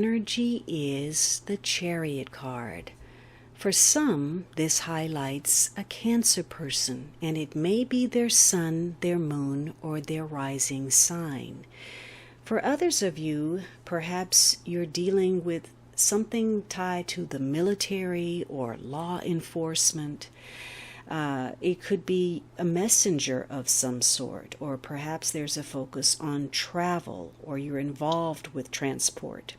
energy is the Chariot card. For some, this highlights a Cancer person, and it may be their sun, their moon, or their rising sign. For others of you, perhaps you're dealing with something tied to the military or law enforcement. It could be a messenger of some sort, or perhaps there's a focus on travel, or you're involved with transport.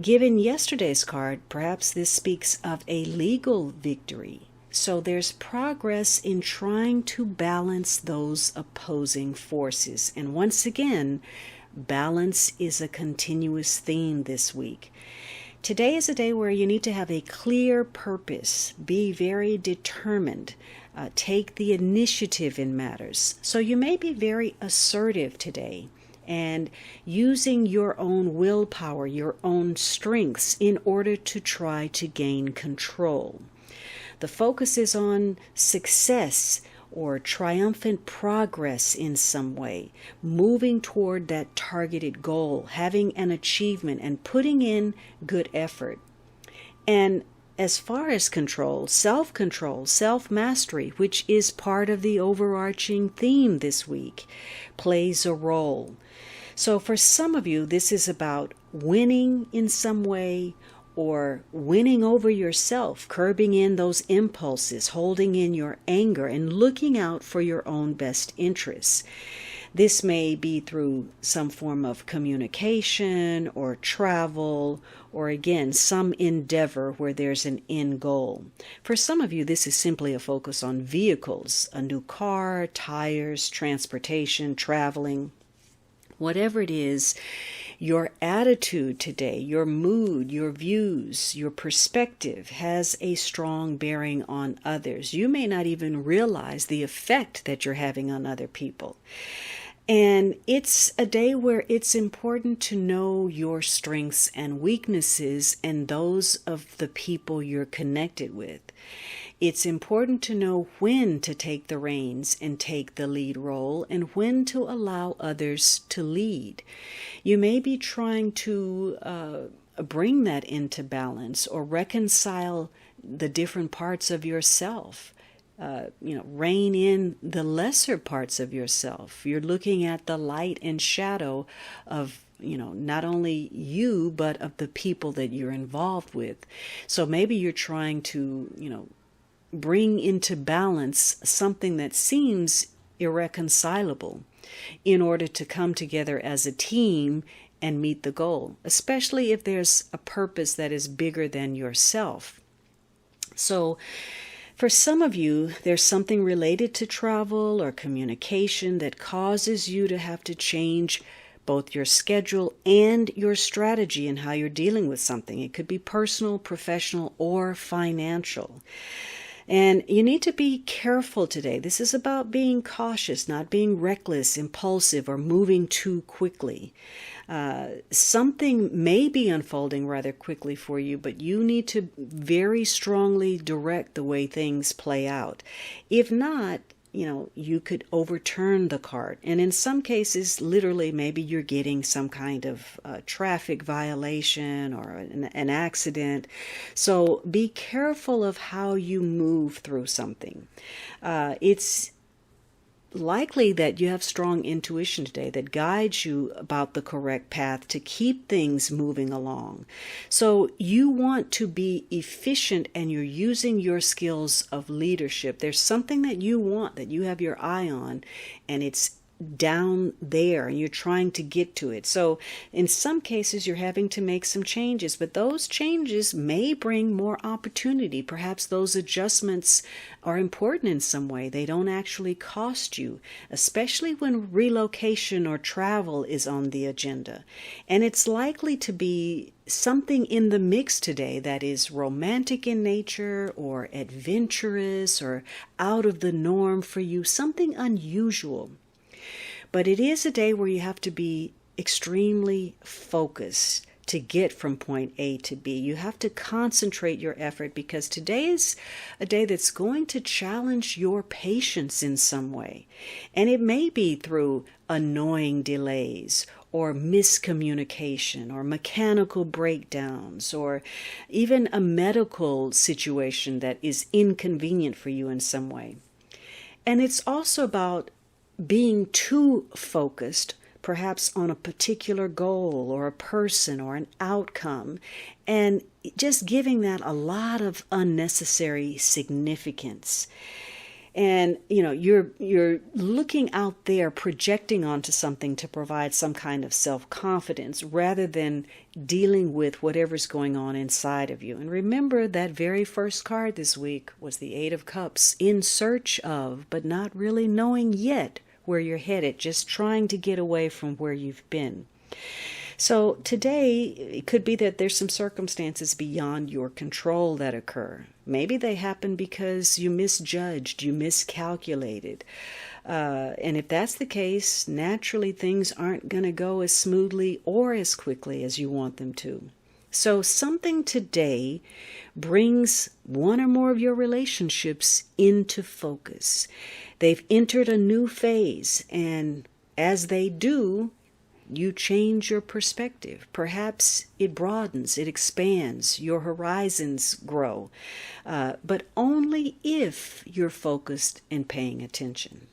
Given yesterday's card, perhaps this speaks of a legal victory. So there's progress in trying to balance those opposing forces. And once again, balance is a continuous theme this week. Today is a day where you need to have a clear purpose, be very determined, take the initiative in matters. So you may be very assertive today and using your own willpower, your own strengths in order to try to gain control. The focus is on success or triumphant progress in some way, moving toward that targeted goal, having an achievement, and putting in good effort. And as far as control, self-mastery, which is part of the overarching theme this week, plays a role. So for some of you, this is about winning in some way, or winning over yourself, curbing in those impulses, holding in your anger, and looking out for your own best interests. This may be through some form of communication or travel, or again, some endeavor where there's an end goal. For some of you, this is simply a focus on vehicles, a new car, tires, transportation, traveling. Whatever it is, your attitude today, your mood, your views, your perspective has a strong bearing on others. You may not even realize the effect that you're having on other people. And it's a day where it's important to know your strengths and weaknesses and those of the people you're connected with. It's important to know when to take the reins and take the lead role and when to allow others to lead. You may be trying to bring that into balance or reconcile the different parts of yourself. Rein in the lesser parts of yourself. You're looking at the light and shadow of not only you, but of the people that you're involved with. So maybe you're trying to, bring into balance something that seems irreconcilable in order to come together as a team and meet the goal, especially if there's a purpose that is bigger than yourself. So for some of you, there's something related to travel or communication that causes you to have to change both your schedule and your strategy in how you're dealing with something. It could be personal, professional, or financial. And you need to be careful today. This is about being cautious, not being reckless, impulsive, or moving too quickly. Something may be unfolding rather quickly for you, but you need to very strongly direct the way things play out. If not, you could overturn the cart. And in some cases, literally, maybe you're getting some kind of traffic violation or an accident. So be careful of how you move through something. It's likely that you have strong intuition today that guides you about the correct path to keep things moving along. So you want to be efficient and you're using your skills of leadership. There's something that you want, that you have your eye on, and it's down there and you're trying to get to it. So in some cases you're having to make some changes, but those changes may bring more opportunity. Perhaps those adjustments are important in some way. They don't actually cost you, especially when relocation or travel is on the agenda. And it's likely to be something in the mix today that is romantic in nature or adventurous or out of the norm for you, something unusual. But it is a day where you have to be extremely focused to get from point A to B. You have to concentrate your effort because today is a day that's going to challenge your patience in some way. And it may be through annoying delays or miscommunication or mechanical breakdowns or even a medical situation that is inconvenient for you in some way. And it's also about being too focused, perhaps on a particular goal or a person or an outcome, and just giving that a lot of unnecessary significance. And you're looking out there, projecting onto something to provide some kind of self-confidence rather than dealing with whatever's going on inside of you. And remember, that very first card this week was the Eight of Cups, in search of, but not really knowing yet where you're headed, just trying to get away from where you've been. So today, it could be that there's some circumstances beyond your control that occur. Maybe they happen because you misjudged, you miscalculated. And if that's the case, naturally things aren't going to go as smoothly or as quickly as you want them to. So something today brings one or more of your relationships into focus. They've entered a new phase, and as they do, you change your perspective. Perhaps it broadens, it expands, your horizons grow, but only if you're focused and paying attention.